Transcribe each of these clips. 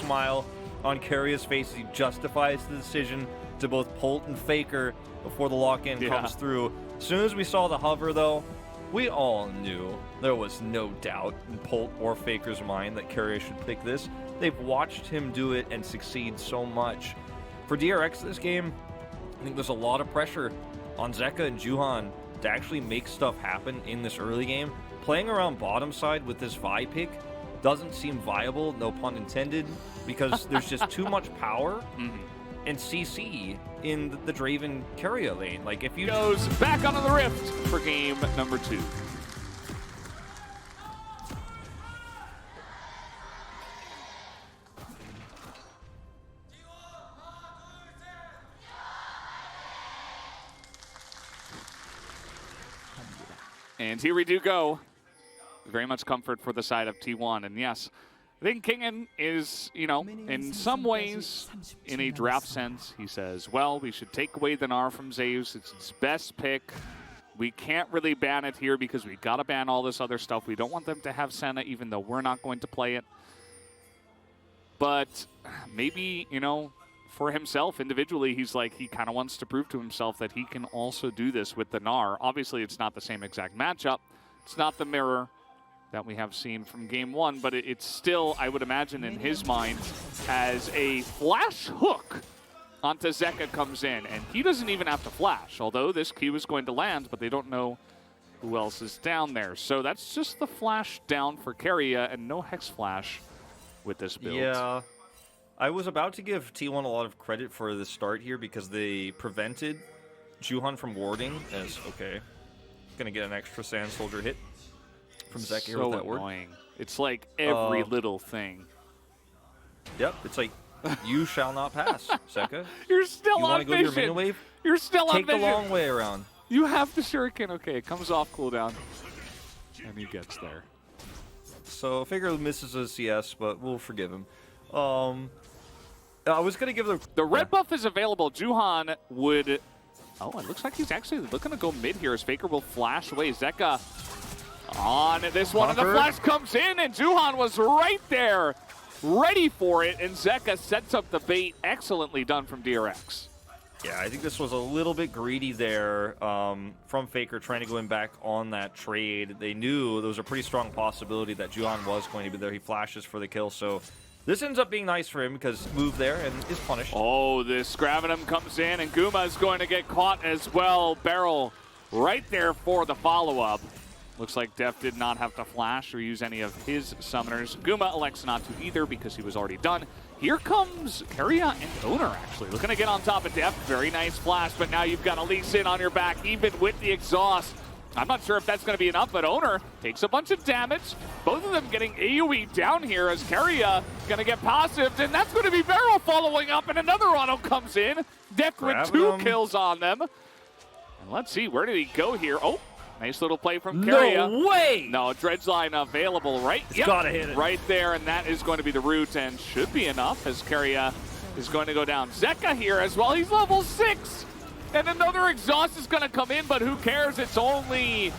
smile on Carria's face as he justifies the decision to both Polt and Faker before the lock-in comes through. As soon as we saw the hover, though, we all knew there was no doubt in Polt or Faker's mind that Carria should pick this. They've watched him do it and succeed so much. For DRX this game, I think there's a lot of pressure on Zeka and Juhan to actually make stuff happen in this early game. Playing around bottom side with this Vi pick doesn't seem viable, no pun intended, because there's just too much power and CC in the Draven Carria lane. Like, if you goes back onto the Rift for game number 2. And here we do go. Very much comfort for the side of T1. And yes, I think Kingen is, you know, in some ways, in a draft sense, he says, well, we should take away the Gnar from Zeus. It's his best pick. We can't really ban it here because we got to ban all this other stuff. We don't want them to have Senna, even though we're not going to play it. But maybe, you know, for himself individually, he's like, he kind of wants to prove to himself that he can also do this with the Gnar. Obviously, it's not the same exact matchup. It's not the mirror that we have seen from game 1, but it's still, I would imagine, in his mind, as a flash hook onto Zeka comes in, and he doesn't even have to flash, although this Q is going to land, but they don't know who else is down there. So that's just the flash down for Carria, and no Hex Flash with this build. Yeah. I was about to give T1 a lot of credit for the start here because they prevented Juhan from warding as, okay, gonna get an extra Sand Soldier hit from Zeka here with that annoying. It's like every little thing. Yep, it's like, you shall not pass, Zeka. You're still you on want to go to your vision. mini wave? You're still on vision. Take the long way around. You have the shuriken. Okay, it comes off cooldown. And he gets there. So, Faker misses a CS, but we'll forgive him. I was going to give the red buff is available. Juhan would... Oh, it looks like he's actually looking to go mid here as Faker will flash away. Zeka on this one, and the flash comes in, and Juhan was right there, ready for it, and Zeka sets up the bait. Excellently done from DRX. Yeah, I think this was a little bit greedy there from Faker trying to go in back on that trade. They knew there was a pretty strong possibility that Juhan was going to be there. He flashes for the kill, so this ends up being nice for him because move there and is punished. Oh, this Gravitum comes in, and Guma is going to get caught as well. Barrel right there for the follow-up. Looks like Def did not have to flash or use any of his summoners. Guma elects not to either because he was already done. Here comes Carria and Owner, actually. Looking to get on top of Def. Very nice flash, but now you've got Elise in on your back, even with the exhaust. I'm not sure if that's going to be enough, but Owner takes a bunch of damage. Both of them getting AoE down here as Carria going to get passive, and that's going to be Barrel following up, and another auto comes in. Def with 2 kills on them. And let's see, where did he go here? Oh, nice little play from Carria. No way! No, Dredge line available right, gotta hit it. Right there, and that is going to be the root, and should be enough as Carria is going to go down. Zeka here as well, he's level 6! And another exhaust is going to come in, but who cares? It's only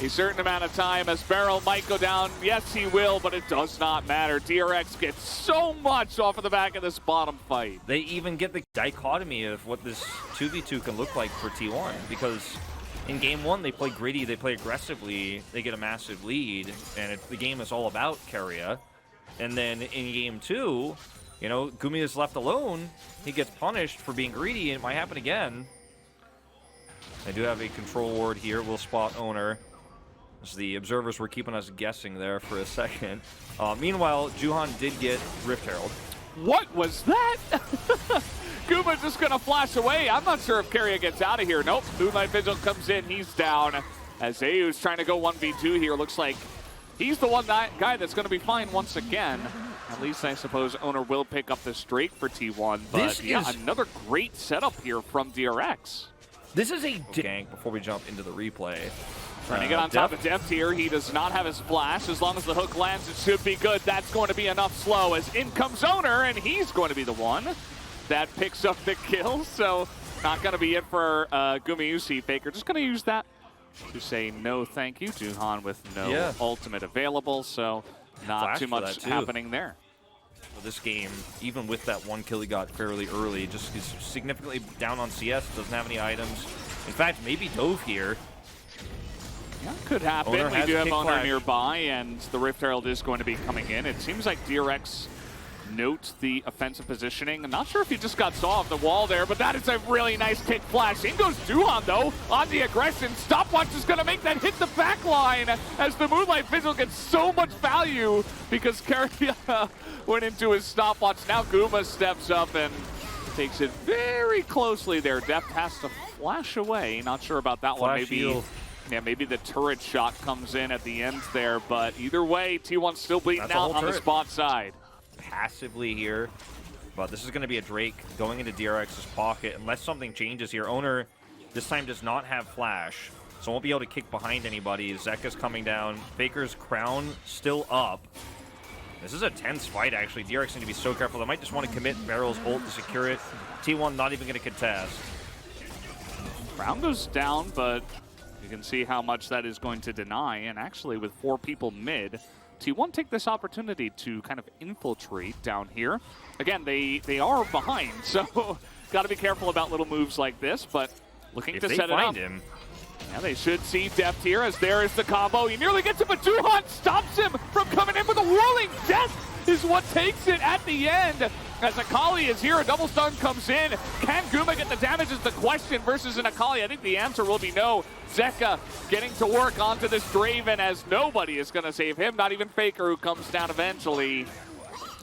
a certain amount of time as Barrel might go down. Yes, he will, but it does not matter. DRX gets so much off of the back of this bottom fight. They even get the dichotomy of what this 2v2 can look like for T1 because in game 1 they play gritty, they play aggressively, they get a massive lead, and the game is all about Carria. And then in game 2, you know, Gumi is left alone, he gets punished for being greedy, and it might happen again. I do have a control ward here. We'll spot Owner. As the observers were keeping us guessing there for a second. Meanwhile, Juhan did get Rift Herald. What was that? Guma just going to flash away. I'm not sure if Carria gets out of here. Nope. Moonlight Vigil comes in. He's down. As Ayu's trying to go 1v2 here. Looks like he's the one guy that's going to be fine once again. At least I suppose Owner will pick up this Drake for T1. But yeah, another great setup here from DRX. This is a gank before we jump into the replay. Trying to get on top of Deft here. He does not have his flash. As long as the hook lands, it should be good. That's going to be enough slow as in comes Owner, and he's going to be the one that picks up the kill. So not going to be it for Gumayusi. Faker just going to use that to say no thank you. Juhan with no ultimate available, so not too much happening there. This game, even with that 1 kill he got fairly early, just is significantly down on CS, doesn't have any items. In fact, maybe dove here. Yeah, could happen. Owner We has do have kick Owner flash. nearby, and the Rift Herald is going to be coming in. It seems like DRX notes the offensive positioning. I'm not sure if he just got saw off the wall there, but that is a really nice kick flash. In goes Duhan, though, on the aggression. Stopwatch is going to make that hit the back line as the Moonlight Vigil gets so much value because Carrier went into his stopwatch. Now Guma steps up and takes it very closely there. Deft has to flash away. Not sure about that one. Flash Maybe. heal. Yeah, maybe the turret shot comes in at the end there, but either way, T1's still bleeding That's a out whole on the turret. spot side. Passively here, but this is going to be a Drake going into DRX's pocket unless something changes here. Owner this time does not have flash, so won't be able to kick behind anybody. Zeka's coming down. Faker's crown still up. This is a tense fight, actually. DRX need to be so careful. They might just want to commit Barrel's ult to secure it. T1 not even going to contest. Crown goes down, but you can see how much that is going to deny, and actually with 4 people mid, T1 take this opportunity to kind of infiltrate down here. Again, they are behind, so got to be careful about little moves like this, but looking If to they set it find up. him, Yeah, they should see Deft here as there is the combo. He nearly gets him, but Duhan stops him from coming in with a whirling death is what takes it at the end. As Akali is here, a double stun comes in. Can Guma get the damage is the question versus an Akali. I think the answer will be no. Zeka getting to work onto this Draven as nobody is going to save him, not even Faker, who comes down eventually.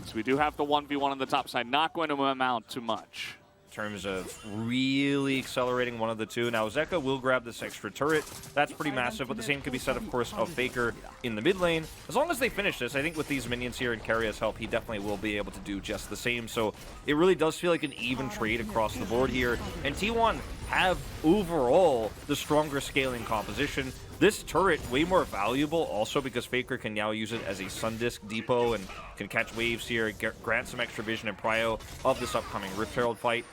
So we do have the 1v1 on the top side, not going to amount to much. in terms of really accelerating one of the two. Now, Zeka will grab this extra turret. That's pretty massive, but the same could be said, of course, of Faker in the mid lane. As long as they finish this, I think with these minions here and Carrier's help, he definitely will be able to do just the same. So it really does feel like an even trade across the board here. And T1 have overall the stronger scaling composition. This turret, way more valuable also because Faker can now use it as a Sundisk depot and can catch waves here, grant some extra vision and prio of this upcoming Rift Herald fight.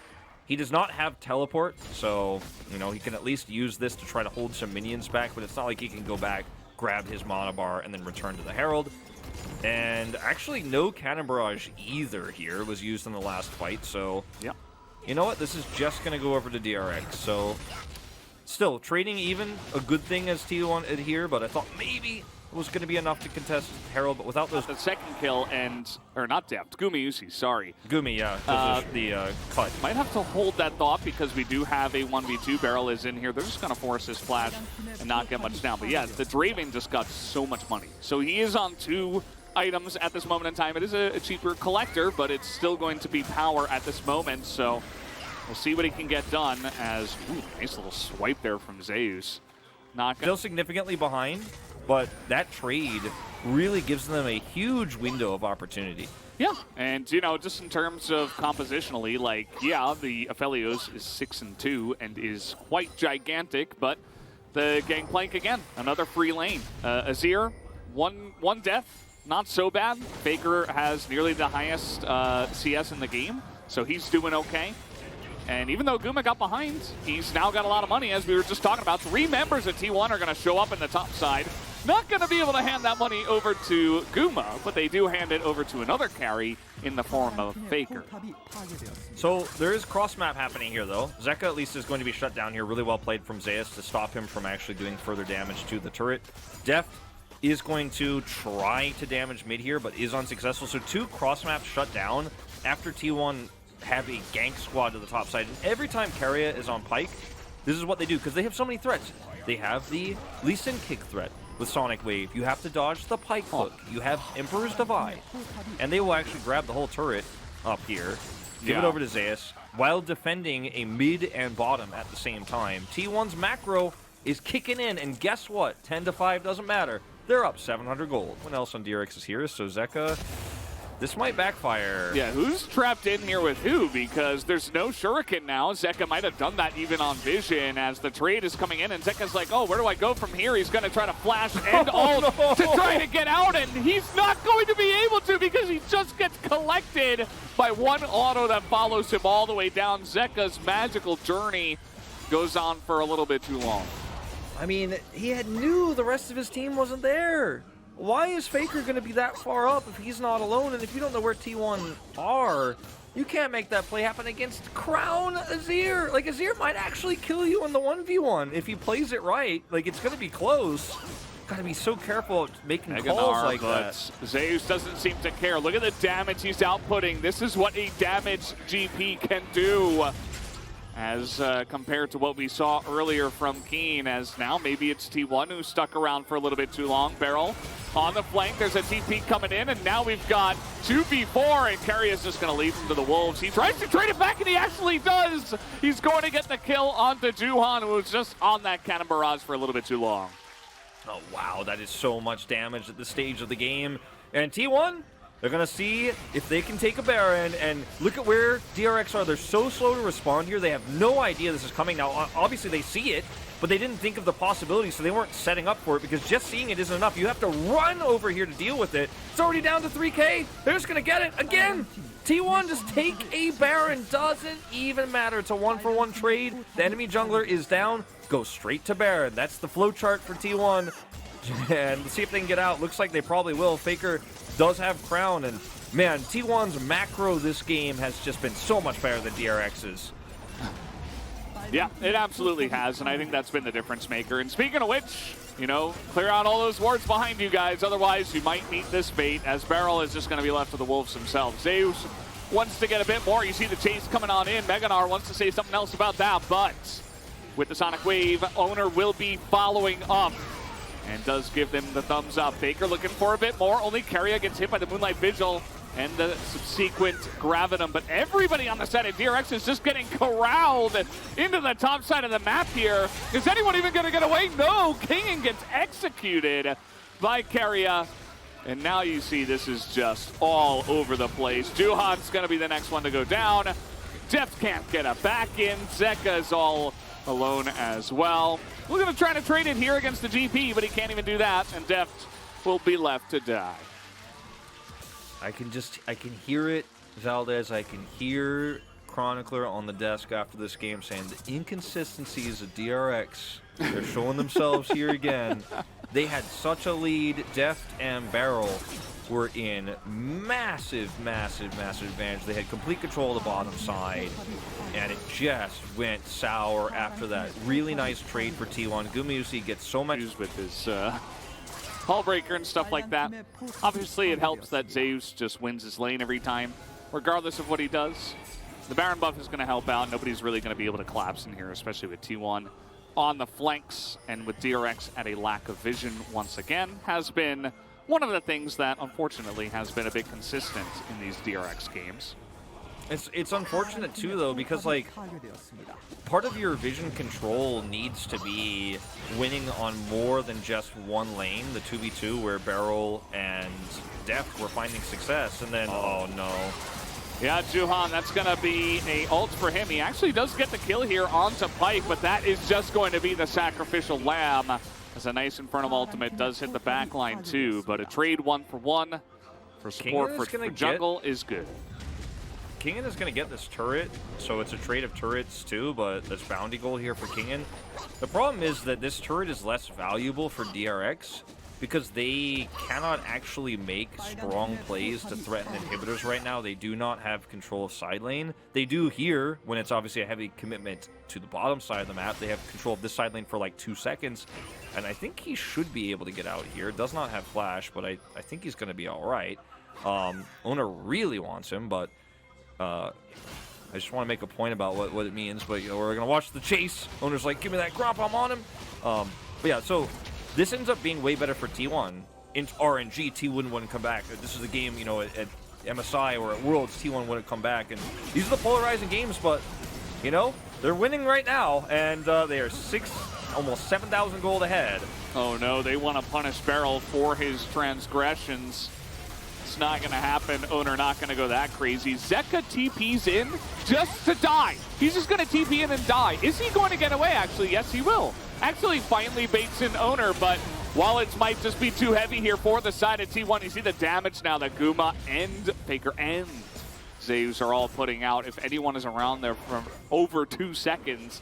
He does not have teleport, so, you know, he can at least use this to try to hold some minions back, but it's not like he can go back, grab his mana bar, and then return to the Herald. And actually no Cannon Barrage either here was used in the last fight, so... Yep. You know what? This is just going to go over to DRX, so... Still, trading even a good thing as T1 here, but I thought maybe it was going to be enough to contest Herald, but without those... The second kill and... Or not Deft, Gumayusi, sorry. Gumi, yeah, the cut. Might have to hold that thought because we do have a 1v2. Barrel is in here. They're just going to force his flash and not get much down. But yeah, the Draven just got so much money. So he is on 2 items at this moment in time. It is a cheaper collector, but it's still going to be power at this moment. So we'll see what he can get done as... Ooh, nice little swipe there from Zeus. Still significantly behind, but that trade really gives them a huge window of opportunity. Yeah, and you know, just in terms of compositionally, like, yeah, the Aphelios is 6-2 and is quite gigantic, but the Gangplank again, another free lane. Azir, one death, not so bad. Faker has nearly the highest CS in the game, so he's doing okay. And even though Guma got behind, he's now got a lot of money, as we were just talking about. 3 members of T1 are going to show up in the top side. Not going to be able to hand that money over to Guma, but they do hand it over to another carry in the form of Faker. So there is cross-map happening here, though. Zeka at least is going to be shut down here. Really well played from Zeus to stop him from actually doing further damage to the turret. Deft is going to try to damage mid here, but is unsuccessful. So 2 cross-maps shut down after T1 have a gank squad to the top side. And every time Carrier is on Pike, this is what they do, because they have so many threats. They have the Lee Sin kick threat with Sonic Wave. You have to dodge the Pike hook. You have Emperor's Divide. And they will actually grab the whole turret up here, give it over to Zeus, while defending a mid and bottom at the same time. T1's macro is kicking in, and guess what? 10-5 doesn't matter. They're up 700 gold. When else on DRX is here? So Zeka... This might backfire. Yeah, who's trapped in here with who? Because there's no Shuriken now. Zeka might have done that even on Vision as the trade is coming in. And Zeka's like, oh, where do I go from here? He's going to try to flash and ult to try to get out. And he's not going to be able to because he just gets collected by one auto that follows him all the way down. Zeka's magical journey goes on for a little bit too long. I mean, he knew the rest of his team wasn't there. why is Faker going to be that far up if he's not alone? And if you don't know where T1 are, you can't make that play happen against Crown Azir. Like, Azir might actually kill you in the 1v1 if he plays it right. Like, it's going to be close. Gotta be so careful making calls like that. Zeus doesn't seem to care. Look at the damage he's outputting. This is what a damaged GP can do. As compared to what we saw earlier from Keen, as now maybe it's T1 who stuck around for a little bit too long. Beryl on the flank, there's a TP coming in, and now we've got 2v4, and Kerry is just going to leave him to the Wolves. He tries to trade it back, and he actually does! He's going to get the kill onto Juhan, who was just on that cannon barrage for a little bit too long. Oh, wow, that is so much damage at this stage of the game. And T1, they're going to see if they can take a Baron, and look at where DRX are. They're so slow to respond here. They have no idea this is coming. Now, obviously, they see it, but they didn't think of the possibility, so they weren't setting up for it, because just seeing it isn't enough. You have to run over here to deal with it. It's already down to 3K. They're just going to get it again. T1 just take a Baron. Doesn't even matter. It's a 1-for-1 trade. The enemy jungler is down. Go straight to Baron. That's the flowchart for T1. And let's see if they can get out. Looks like they probably will. Faker does have Crown, and man, T1's macro this game has just been so much better than DRX's. Yeah, it absolutely has, and I think that's been the difference maker. And speaking of which, you know, clear out all those wards behind you guys, otherwise you might meet this fate, as Beryl is just going to be left to the Wolves themselves. Zeus wants to get a bit more. You see the chase coming on in. Meganar wants to say something else about that, but with the Sonic Wave, Owner will be following up and does give them the thumbs up. Faker looking for a bit more. Only Keria gets hit by the Moonlight Vigil and the subsequent Gravitum. But everybody on the side of DRX is just getting corralled into the top side of the map here. Is anyone even going to get away? No! Kingen gets executed by Keria. And now you see this is just all over the place. Juhan's going to be the next one to go down. Deft can't get a back in. Zeka is all alone as well. We're going to try to trade it here against the GP, but he can't even do that, and Deft will be left to die. I can hear it, Valdez. I can hear Chronicler on the desk after this game saying the inconsistencies of DRX. They're showing themselves here again. They had such a lead. Deft and Beryl were in massive, massive, massive advantage. They had complete control of the bottom side, and it just went sour after that really nice trade for T1. Gumayusi gets so much with his hull breaker and stuff like that. Obviously, it helps that Zeus just wins his lane every time, regardless of what he does. The Baron buff is going to help out. Nobody's really going to be able to collapse in here, especially with T1 on the flanks, and with DRX at a lack of vision once again has been one of the things that, unfortunately, has been a bit consistent in these DRX games. It's unfortunate, too, though, because, like, part of your vision control needs to be winning on more than just one lane, the 2v2, where Beryl and Deft were finding success, and then, oh no. Yeah, Juhan, that's going to be a ult for him. He actually does get the kill here onto Pike, but that is just going to be the sacrificial lamb. As a nice Infernal ultimate does hit the backline too, but a trade 1-for-1 for support for jungle is good. Kingen is going to get this turret, so it's a trade of turrets too, but there's bounty goal here for Kingen. The problem is that this turret is less valuable for DRX because they cannot actually make strong plays to threaten inhibitors right now. They do not have control of side lane. They do here, when it's obviously a heavy commitment to the bottom side of the map. They have control of this side lane for like 2 seconds, and I think he should be able to get out here. Does not have flash, but I think he's going to be all right. Owner really wants him, but I just want to make a point about what it means. But you know, we're going to watch the chase. Owner's like, give me that gromp, I'm on him. But yeah, so this ends up being way better for T1. In RNG, T1 wouldn't come back. This is a game, you know, at MSI or at Worlds, T1 wouldn't come back. And these are the polarizing games, but, you know, they're winning right now, and they are almost 7,000 gold ahead. Oh no, they want to punish Beryl for his transgressions. It's not going to happen. Owner not going to go that crazy. Zeka TP's in just to die. He's just going to TP in and die. Is he going to get away, actually? Yes, he will. Actually, finally baits in Owner, but while it might just be too heavy here for the side of T1, you see the damage now that Guma and Faker and Zeus are all putting out. If anyone is around there for over 2 seconds,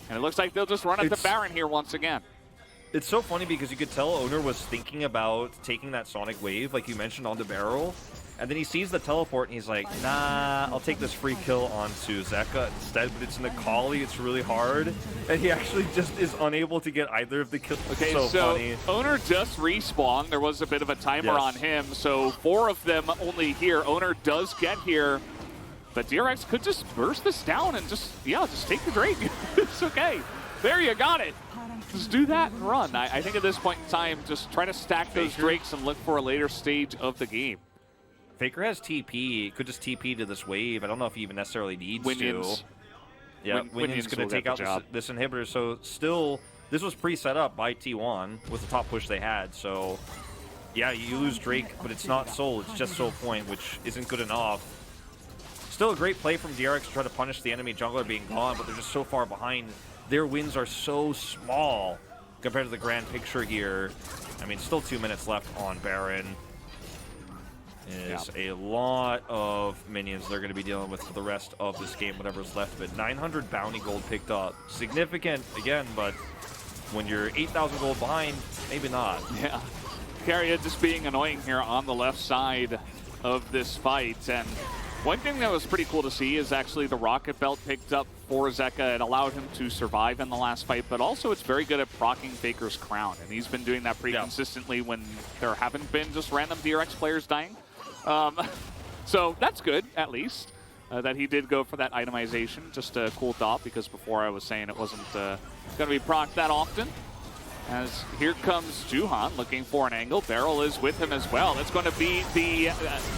and it looks like they'll just run at the Baron here once again. It's so funny because you could tell Owner was thinking about taking that Sonic Wave, like you mentioned, onto Barrel. And then he sees the teleport and he's like, nah, I'll take this free kill onto Zeka instead, but it's in the Kali, it's really hard. And he actually just is unable to get either of the kills. Okay, so funny. Owner just respawned. There was a bit of a timer on him, so 4 of them only here. Owner does get here, but DRX could just burst this down and just take the Drake. It's okay. There, you got it. Just do that and run. I think at this point in time, just try to stack those Drakes and look for a later stage of the game. Faker has TP. Could just TP to this wave. I don't know if he even necessarily needs to. Yeah, Winion's going to take out this inhibitor. So still, this was pre-set up by T1 with the top push they had. So yeah, you lose Drake, but it's not Soul. It's just Soul Point, which isn't good enough. Still a great play from DRX to try to punish the enemy jungler being gone, but they're just so far behind. Their wins are so small compared to the grand picture here. I mean, still 2 minutes left on Baron. Is a lot of minions they're going to be dealing with for the rest of this game, whatever's left of it. 900 bounty gold picked up. Significant, again, but when you're 8,000 gold behind, maybe not. Yeah. Carrier just being annoying here on the left side of this fight. And one thing that was pretty cool to see is actually the Rocket Belt picked up for Zeka. It allowed him to survive in the last fight, but also it's very good at proccing Faker's crown. And he's been doing that pretty consistently when there haven't been just random DRX players dying. So that's good, at least, that he did go for that itemization. Just a cool thought, because before I was saying it wasn't going to be procced that often. As here comes Juhan looking for an angle. Beryl is with him as well. That's going to be the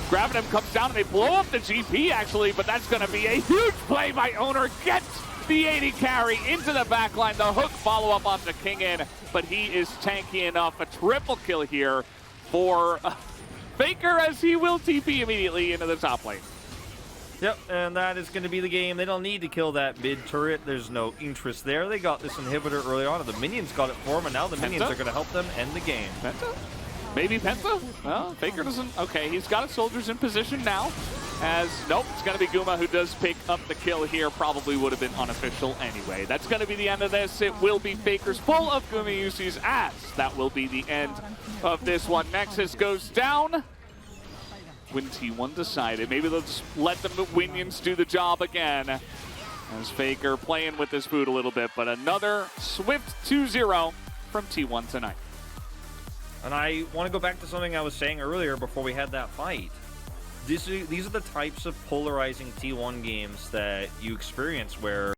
Gravitum comes down and they blow up the GP actually, but that's going to be a huge play by Owner. Gets the 80 carry into the backline. The hook follow up onto King in, but he is tanky enough. A triple kill here for Faker, as he will TP immediately into the top lane. Yep, and that is going to be the game. They don't need to kill that mid turret. There's no interest there. They got this inhibitor early on, and the minions got it for them, and now the minions are going to help them end the game. Penta? Maybe Penta? Well, Faker doesn't. Okay, he's got his soldiers in position now. As, nope, it's going to be Guma who does pick up the kill here. Probably would have been unofficial anyway. That's going to be the end of this. It will be Faker's full of Guma uses, as that will be the end of this one. Nexus goes down. When T1 decided, maybe they'll just let the Minions do the job again. As Faker playing with this food a little bit, but another swift 2-0 from T1 tonight. And I want to go back to something I was saying earlier before we had that fight. These are the types of polarizing T1 games that you experience where